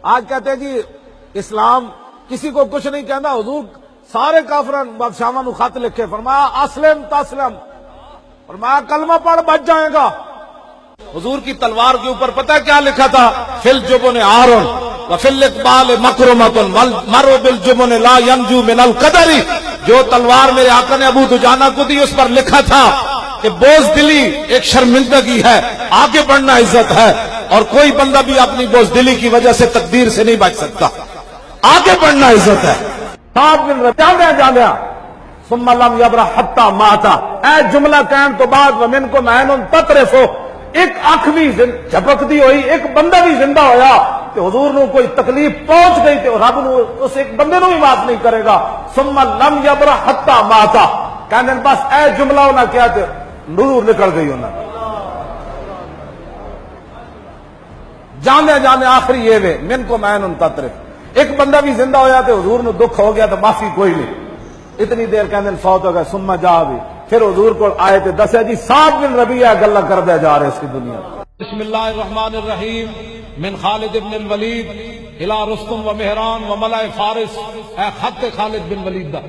آج کہتے ہیں جی اسلام کسی کو کچھ نہیں کہنا، حضور سارے کافران بادشاہاں نو خط لکھے، فرمایا اسلم تسلم، فرمایا کلمہ پڑھ بچ جائے گا۔ حضور کی تلوار کے اوپر پتہ کیا لکھا تھا؟ فی الجبن عار وفی الاقبال مکرمۃ والمرء بالجبن لا ینجو من القدر۔ جو تلوار میرے آقا نے ابو دجانہ کو دی اس پر لکھا تھا کہ بوزدلی ایک شرمندگی ہے، آگے بڑھنا عزت ہے، اور کوئی بندہ بھی اپنی بوزدلی کی وجہ سے تقدیر سے نہیں بچ سکتا، آگے بڑھنا عزت ہے۔ جامعہ ثم لم یبرح حتی مات، اے جملہ کہنے تو بعد ومنکم عین تطرف، ایک آنکھ بھی جھپک دی ہوئی، ایک بندہ بھی زندہ ہویا کہ حضور نو کوئی تکلیف پہنچ گئی تو رب نو اس ایک بندے نو بھی معاف نہیں کرے گا۔ ثم لم یبرح حتی مات، کہنے بس اے جملہ ہونا کیا تھے نور نکل گئی ہونا۔ جانے جانے آخری یہ وے منکم عین تطرف، ایک بندہ بھی زندہ ہویا تو حضور نو دکھ ہو گیا تو معافی کوئی نہیں، اتنی دیر کہنے فوت ہو گئے۔ ثم جا بھی پھر حضور کو آئے تھے دسے جی 7 بن ربیعہ گلہ کر دے جا رہے اس کی دنیا۔ بسم اللہ الرحمن الرحیم، من خالد بن الولید الى رستم و مہران و ملأ فارس، اے خط خالد بن ولید دا،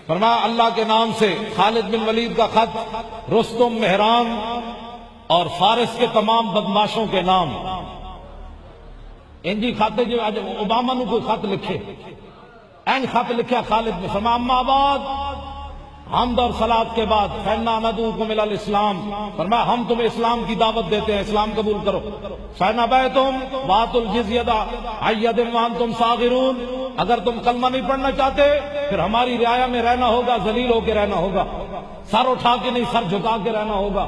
فرمایا اللہ کے نام سے خالد بن ولید کا خط رستم، مہران اور فارس کے تمام بدماشوں کے نام۔ انجی خط جو اوباما نو کوئی خط لکھے، این خط لکھا خالد نے، فرمایا اما بعد، حمد اور صلاۃ کے بعد، فإنا ندعوکم الی الاسلام، فرمایا ہم تمہیں اسلام کی دعوت دیتے ہیں، اسلام قبول کرو۔ فإن أبیتم وآتوا الجزیۃ عن ید وانتم صاغرون، اگر تم کلمہ نہیں پڑھنا چاہتے پھر ہماری رعایا میں رہنا ہوگا، ذلیل ہو کے رہنا ہوگا، سر اٹھا کے نہیں سر جھکا کے رہنا ہوگا۔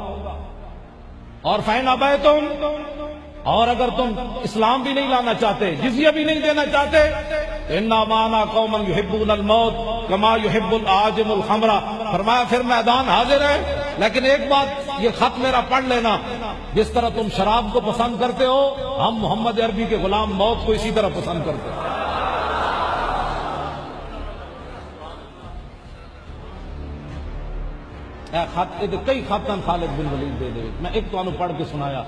اور فإن أبیتم، اور اگر تم اسلام بھی نہیں لانا چاہتے، جزیہ بھی نہیں دینا چاہتے، انا معنا قوما یحبون الموت کما یحب العاجم الخمر، فرمایا پھر میدان حاضر ہے، لیکن ایک بات یہ خط میرا پڑھ لینا، جس طرح تم شراب کو پسند کرتے ہو ہم محمد عربی کے غلام موت کو اسی طرح پسند کرتے ہیں۔ اے خط کئی خطاں خالد بن ولید دے دے، میں ایک تو پڑھ کے سنایا۔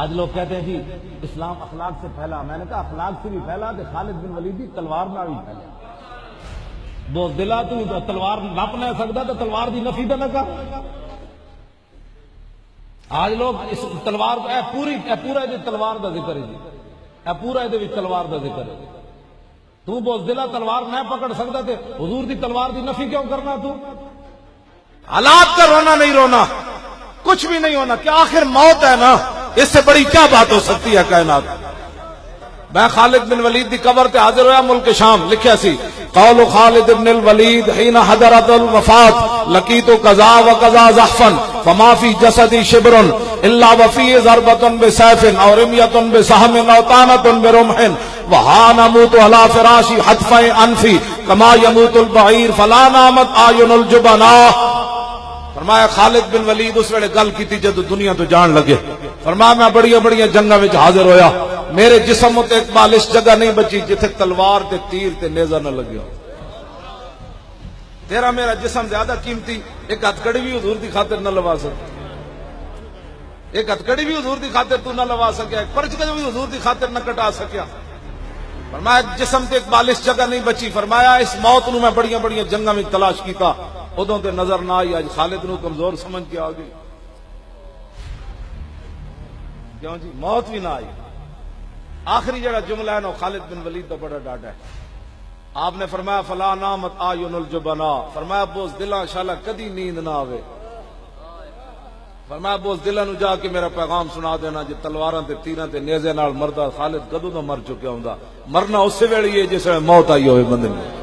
آج لوگ کہتے ہیں جی اسلام اخلاق سے پھیلا، میں نے کہا اخلاق سے بھی پھیلا کہ خالد بن ولید کی تلوار نہ بھی پھیلا۔ بوزدلا تو تلوار نپ نہیں سکتا تو تلوار دی نفی تو نہ کر۔ آج لوگ اس تلوار کو پورا یہ تلوار دا ذکر ہے جی، اے پورا یہ تلوار دا ذکر ہے۔ تو بوزدلا تلوار نہ پکڑ سکتا تے حضور دی تلوار دی نفی کیوں کرنا؟ تو حالات کا رونا نہیں رونا، کچھ بھی نہیں ہونا، کہ آخر موت ہے نا، اس سے بڑی کیا بات ہو سکتی ہے کائنات۔ میں خالد بن ولید دی قبر تے حاضر ہویا ملک شام، لکھیا سی قول خالد بن الولید حين حضرت الوفات لقيت قضا وقضا زحفا فما في جسدي شبر الا وفيه ضربة بسيف او رمية بسهم او طعنة برمح وها نموت على فراشي حتف انفي كما يموت البعير فلا نامت اعين الجبناء۔ فرمایا خالد بن ولید اس ویلے گل کیتی جد دنیا تو جان لگے، فرمایا میں بڑی بڑی جنگاں وچ حاضر ہویا، میرے جسم تے ایک بالش جگہ نہیں بچی جتھے تلوار تے تیر تے نیزہ نہ لگیا۔ تیرا میرا جسم زیادہ قیمتی، ایک ہتھکڑی بھی حضور دی خاطر نہ لوا سکتا، ایک ہتھکڑی بھی حضور دی خاطر تو نہ لوا سکیا، ایک پرچ بھی حضور دی خاطر نہ کٹا سکیا۔ فرمایا جسم تے ایک بالش جگہ نہیں بچی، فرمایا اس موت نو میں بڑی بڑی جنگاں میں تلاش کیتا، ادوں تے نظر نہ آئی، اج خالد نو کمزور سمجھ کے آ گئی، کیوں جی موت بھی نہ آئی۔ آخری جڑا جملہ ہے نا خالد بن ولید کا بڑا ڈاٹا ہے۔ آپ نے فرمایا فلا نامت اعین الجبناء، فرمایا بوزدلاں شالا کدی نیند نہ آوے، فرمایا بوزدلاں نو جا کے میرا پیغام سنا دینا جے تلواراں تے تیراں تے نیزے نال مردا خالد کدوں دا مر چکیا ہوندا، مرنا اسی ویلے ہی جس ویلے موت آئی ہوئے بندے نوں۔